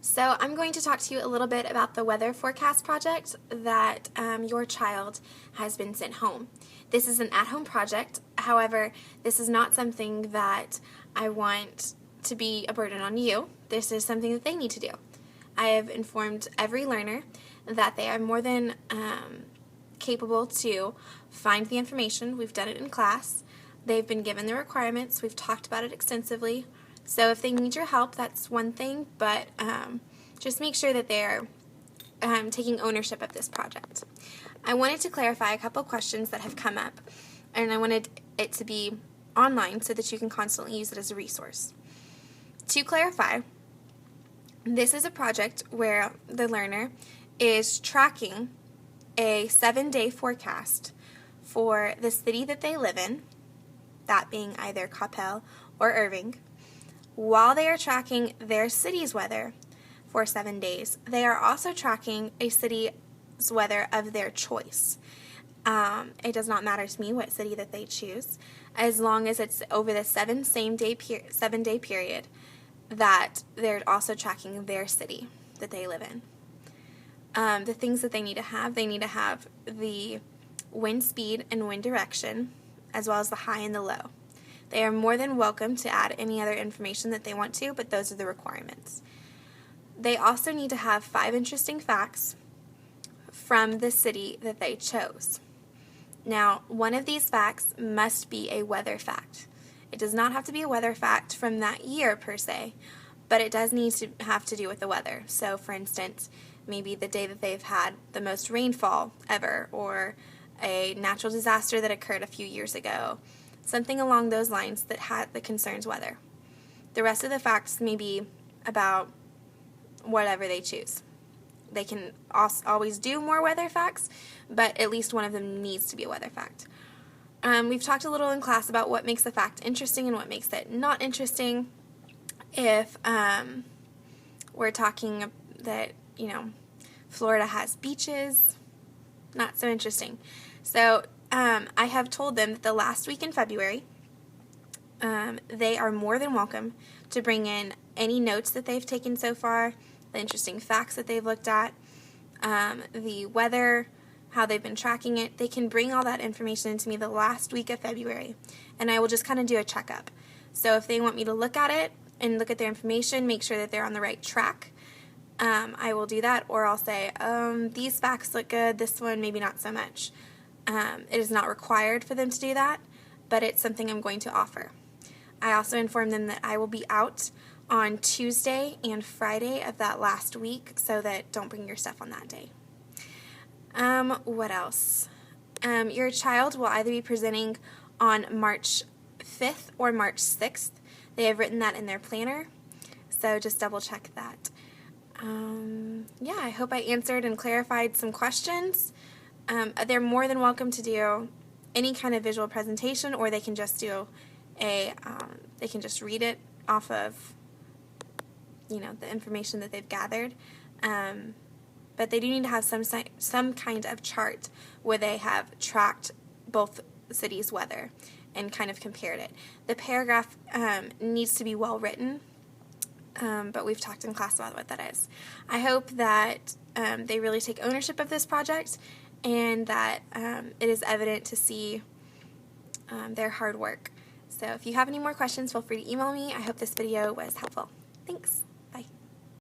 So I'm going to talk to you a little bit about the weather forecast project that your child has been sent home. This is an at-home project. However, this is not something that I want to be a burden on you. This is something that they need to do. I have informed every learner that they are more than capable to find the information. We've done it in class. They've been given the requirements. We've talked about it extensively. So if they need your help, that's one thing, but just make sure that they're taking ownership of this project. I wanted to clarify a couple questions that have come up, and I wanted it to be online so that you can constantly use it as a resource. To clarify, this is a project where the learner is tracking a 7-day forecast for the city that they live in, that being either Coppell or Irving. While they are tracking their city's weather for 7 days, they are also tracking a city's weather of their choice. It does not matter to me what city that they choose, as long as it's over the 7-day period that they're also tracking their city that they live in. The things that they need to have the wind speed and wind direction, as well as the high and the low. They are more than welcome to add any other information that they want to, but those are the requirements. They also need to have 5 interesting facts from the city that they chose. Now, one of these facts must be a weather fact. It does not have to be a weather fact from that year per se, but it does need to have to do with the weather. So, for instance, maybe the day that they've had the most rainfall ever, or a natural disaster that occurred a few years ago. Something along those lines that concerns weather. The rest of the facts may be about whatever they choose. They can always do more weather facts, but at least one of them needs to be a weather fact. We've talked a little in class about what makes a fact interesting and what makes it not interesting. If we're talking that, Florida has beaches, not so interesting. So I have told them that the last week in February, they are more than welcome to bring in any notes that they've taken so far, the interesting facts that they've looked at, the weather, how they've been tracking it. They can bring all that information into me the last week of February, and I will just kind of do a checkup. So if they want me to look at it and look at their information, make sure that they're on the right track, I will do that, or I'll say, these facts look good, this one maybe not so much. It is not required for them to do that, but it's something I'm going to offer. I also informed them that I will be out on Tuesday and Friday of that last week, so that don't bring your stuff on that day. What else? Your child will either be presenting on March 5th or March 6th. They have written that in their planner, so just double check that. Yeah, I hope I answered and clarified some questions. They're more than welcome to do any kind of visual presentation, or they can just do they can just read it off of, the information that they've gathered. But they do need to have some kind of chart where they have tracked both cities' weather and kind of compared it. The paragraph needs to be well written, but we've talked in class about what that is. I hope that they really take ownership of this project, and that it is evident to see their hard work. So if you have any more questions, feel free to email me. I hope this video was helpful. Thanks.